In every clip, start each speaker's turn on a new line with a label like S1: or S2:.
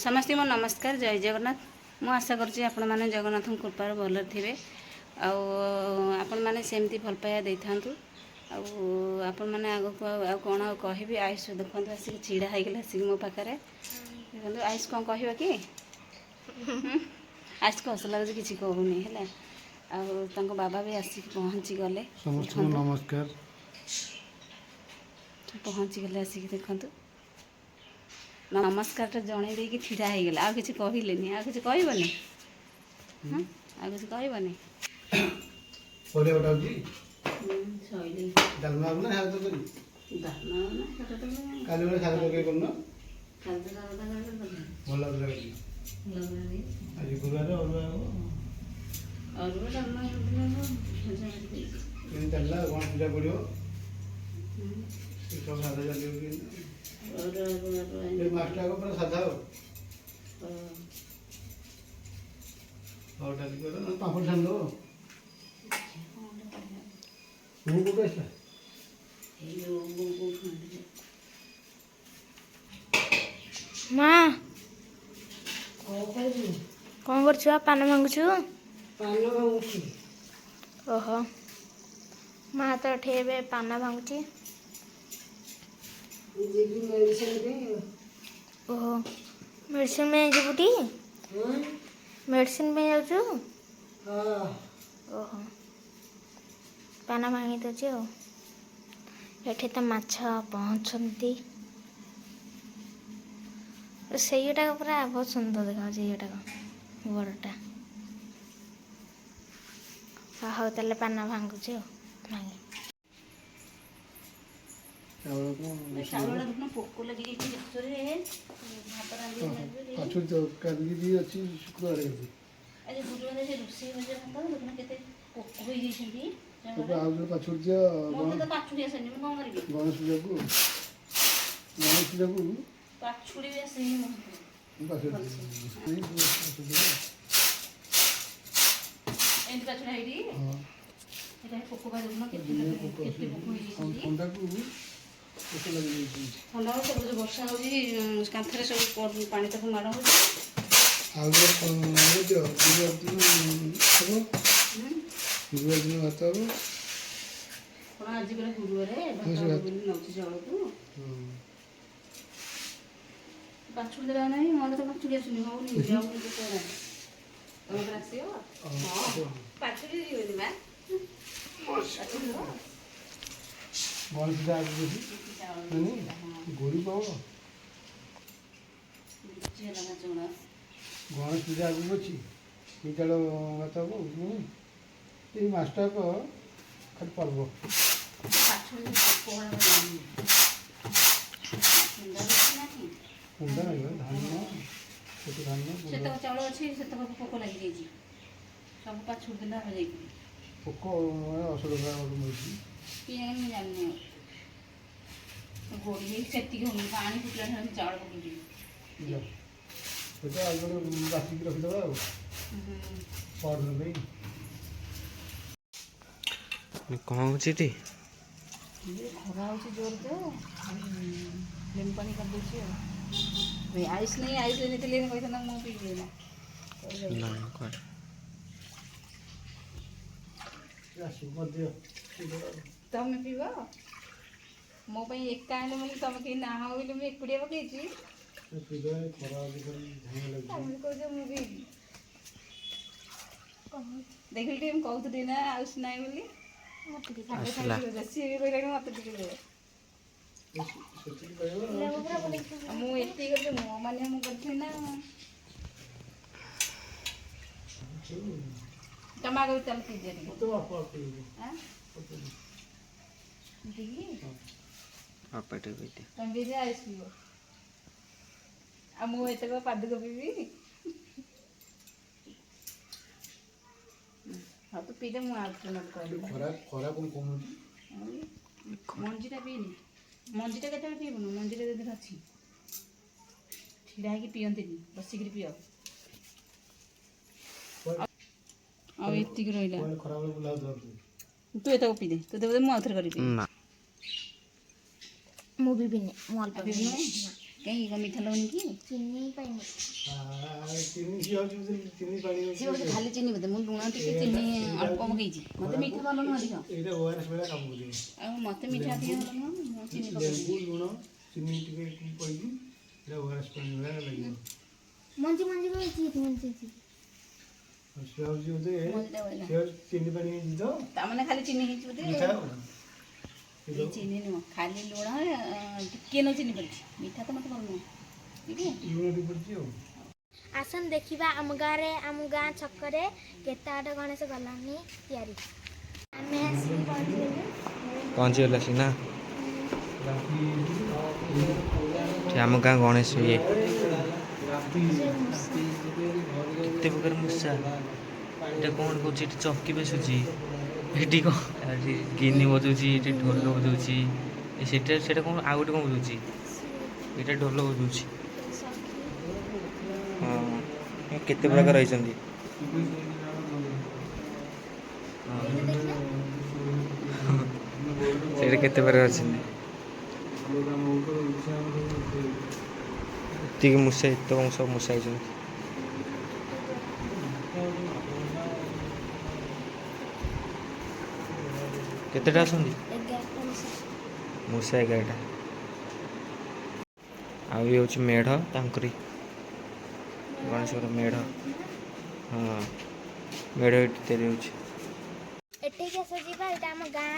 S1: समस्त मो नमस्कार जय जगन्नाथ। मु आशा करुँची आपण मैंने जगन्नाथ कृपार भल थे आपण मैंने सेमती भल पाया दे था आपण मैंने आग को कौन कहि आयुष देखो आसिक छिड़ा होगला आसिक मो पाखे देखो आयुष कौन कह कि आयुष को हस लगे कि कहूनी है आ बाबा भी आसिक पहुँची गले
S2: नमस्कार
S1: पहुँची गले आसिक देखु नमस्कार जन दे छिड़ा होगला आ कि कहले आ कि कहबनी आ कि कहबनी
S2: डालमा ना है तो काली वाला खाली लगे करना भल लगे आज गुरुवार
S1: और डालमा
S2: चलना कौन पूजा पड़ो सब साधा चलिए मास्टर को पूरा साधा और डाली करो ना पापड़ छान दो वो को कैसा
S3: माँ कौन कर पान मांगुचु ओहो माँ तो ठेबे पान भांगुची ओहो मेडिसिन में जीवटी मेडिसिन में जाऊँ ओहो पान भांगी दे एठे तो माछ पहुँचती सेटा पूरा बहुत सुंदर देखा बड़टा हाँ तेल पान भांगुचे भांगी
S1: पोक लगी
S2: पाछुर तो काली भी अच्छी शुक्रवार है
S1: आज गुरुवार से रोषे देखना केते पोक हो गई
S2: तो आज पाछुर जो
S1: मो तो पाछुड़ी आसनी मु कौन करी
S2: गणेश पूजा को
S1: पाछुड़ी भी आसनी
S2: पाछुर
S1: एंड पाछुड़ा आईडी हां एटा पोक बा देखना केते पोक हो गई
S2: ठंडा को पोक लगी
S1: ठंडा सब जो वर्षा होजी कांथरे सब पानी तक माड़ हो
S2: आज जो गुरुवार दिन सब गुरुवार दिन भात हो
S1: कौन आज बेला गुरुवार भात नौची चाउल को पाछुड़ देला नहीं मोर तो पाछुड़ी आसुनी हो नहीं जाऊ नहीं तो करा तमर आसियो हां पाछुड़ी दियो मा पाछुड़ी
S2: बॉल पूजा आगे नहीं गोरी पाओ गणेश पूजा आगे अच्छी विद्यालय भात हो ये मास्टर को खाली पर्व कुंडा नहीं धान छोटे धान
S1: से तो चाउल अच्छी से तो पोक लगी जाई सब पाछुड़ देला हो जाई
S2: पोक असुविधा मिली
S1: पियान में जानने गोड़ी सेती हो पानी फुटला है चाउल पकड़ी
S2: तो आज रात की रख दबा पड़ नहीं
S4: कौन होची टी
S1: ये खरा होची जोर तो लेम पानी कर देची भाई आइस नहीं आइस लेने के लिए कोई तो ना मुंह पी लेना
S4: ना कर
S2: या सुपर दियो
S1: तमे पीबो मो पई एक कांड में तमे के ना हो बोली मैं एकुडिया पकेची
S2: तो पिदो खरा ध्यान लगे
S1: तमे को जो मुवी देखिल टीम कहत दिना आउस नाही बोली
S4: आसला
S1: जसी भी कोई लगे मत टिके दे मु एती करते मो माने मु करथि ना टमाटो चल पी दे
S2: तो आप
S1: हां देखी
S4: आपटे बेटे
S1: तुम भी आइस पियो आ मु एते को पाद को पीबी हाँ तो पीते मु आउट नट कर
S2: खरा खरा कौन कौन
S1: मंजीटा पीनी मंजीटा केते पीबनु मंजीटा देदे अछि छिड़ा कि पियंतिनी बसिक पियो आ एतिक रहिला
S2: खरा वाला बुला दो
S1: तू एता पी दे तो दे मु आउथर करी
S4: ना
S3: मूवी भी नहीं मॉल पर
S1: पी କାହିଁ କ'ଣ ମିଠା ଲାଗୁନି କି
S3: ଚିନି ପାଇନି।
S2: ଚିନି ଝିଅ ଚିନି ପାଣି
S1: ସିଏ ବୋଧେ ଖାଲି ଚିନି ବୋଧେ ମୁଁ ଲୁଣ ଟିକେ ଚିନି ଅଳ୍ପ ପକେଇଛି ମୋତେ ମିଠା ଭଲ ନୁହଁ ଅଧିକ
S2: ଏଇଟା ORS ଭଳିଆ କାମ କରିବ।
S1: ଆଉ ମୋତେ ମିଠା ଅଧିକ ଭଲ ନୁହଁ ମୁଁ ଚିନି ପକେଇଛି
S2: ଲେମ୍ବୁ ଲୁଣ ଚିନି ଟିକେ ପଡ଼ିକି ଏଇଟା ORS ପାଣି ଭଳିଆ ଲାଗିବ।
S3: ମଞ୍ଜି ପକେଇଛି ମଞ୍ଜି।
S2: ସେ ହେଉଛି ବୋଧେ
S1: ମଞ୍ଜିଟା ବଳିଲା
S2: ସେ ହେଉଛି ଚିନି ପାଣି ହେଇଛି ତ
S1: ତାମାନେ ଖାଲି ଚିନି ହେଇଛି ବୋଧେ
S2: ମିଠା ଆଉ।
S1: ଏଇ ଚିନି ନୁହଁ ଖାଲି ଲୁଣ ଟିକେ ନ ଚିନି ପଡ଼ିଛି ମିଠା ତ ମୋତେ ଭଲ ନୁହଁ ଟିକେ
S2: ଲୁଣ ଟିକେ ପଡ଼ିଛି ଆଉ।
S3: ଆସନ୍ତୁ ଦେଖିବା ଆମ ଗାଁ ଛକରେ କେତେ ଆଟ ଗଣେଶ ଗଲାଣି ତିଆରି। ଆମେ ଆସିକି ପହଞ୍ଚିଗଲୁ।
S4: ପହଞ୍ଚିଗଲା ସିନା ଆମ ଗାଁ ଗଣେଶ ଇଏ କେତେ ପ୍ରକାର ମୂଷା ଏଇଟା କ'ଣ କହୁଛି ଏଠି ଚକି ବେଶୁଛି ଏଠି କ'ଣ ଗିନି ବଜଉଛି ଏଠି ଢୋଲ ବଜଉଛି ସେଇଟା କ'ଣ ଆଉ ଗୋଟେ କ'ଣ ବଜଉଛି ଏଇଟା ଢୋଲ ବଜଉଛି। ହଁ କେତେ ପ୍ରକାର ରହିଛନ୍ତି। ସେଇଟା କେତେ ପ୍ରକାର ଅଛନ୍ତି। ଏତିକି ମୂଷା ଏତେ ସବୁ ମୂଷା ହେଇଛନ୍ତି। କେତେଟା ଅଛନ୍ତି ମୂଷା 11ଟା। ଆଉ ଇଏ ହେଉଛି ମେଢ଼ ତାଙ୍କରି ଗଣେଶଙ୍କର ମେଢ଼। ହଁ ମେଢ଼ ଏଠି ତିଆରି ହେଉଛି।
S3: ଏଠିକି ଆସ ଯିବା ଏଇଟା ଆମ ଗାଁ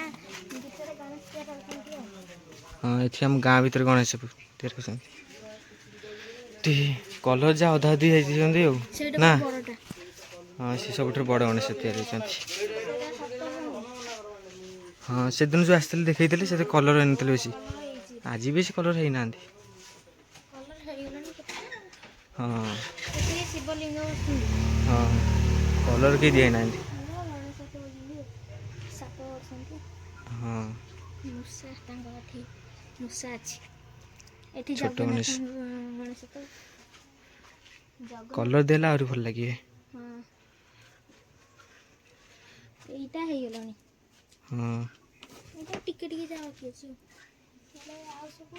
S3: ଭିତରେ ଗଣେଶ ପୂଜା କରୁଛନ୍ତି ଆଉ।
S4: ହଁ ଏଠି ଆମ ଗାଁ ଭିତରେ ଗଣେଶ ତିଆରି କରିଛନ୍ତି। ଏଠି କଲର୍ ଯାହା ଅଧା ଅଧି ହେଇଛନ୍ତି ଆଉ
S3: ସେଇଟା
S4: ନା
S3: ବଡ଼ଟା।
S4: ହଁ ସେ ସବୁଠାରୁ ବଡ଼ ଗଣେଶ ତିଆରି ହେଇଛନ୍ତି। ହଁ ସେଦିନ ଯେଉଁ ଆସିଥିଲେ ଦେଖେଇଥିଲେ ସେଥିରେ କଲର୍ ହେଇନଥିଲେ ବେଶୀ ଆଜି ବେଶୀ କଲର୍ ହେଇନାହାନ୍ତି।
S3: କଲର ହେଇଗଲାଣି କେତେ?
S4: ହଁ
S3: ଏଠି ଶିବଲିଙ୍ଗ ବସୁଛନ୍ତି।
S4: ହଁ କଲର୍ କେହି ଦିଆହେଇନାହାନ୍ତି।
S3: ସାପ ଅଛନ୍ତି।
S4: ହଁ
S3: ମୂଷା ତାଙ୍କ ଏଠି ମୂଷା ଅଛି। ଏଠି
S4: ଛୋଟ
S3: ଜଗନ୍ନାଥ
S4: ଗଣେଶ
S3: ଗଣେଶ ତ
S4: କଲର୍ ଦେଲେ ଆହୁରି ଭଲ ଲାଗିବେ।
S3: ହଁ ଏଇଟା ହେଇଗଲାଣି।
S4: ହଁ
S3: ଏଇଟା ଟିକେ ଯାହା ବାକି ଅଛି ଆଉ ସବୁ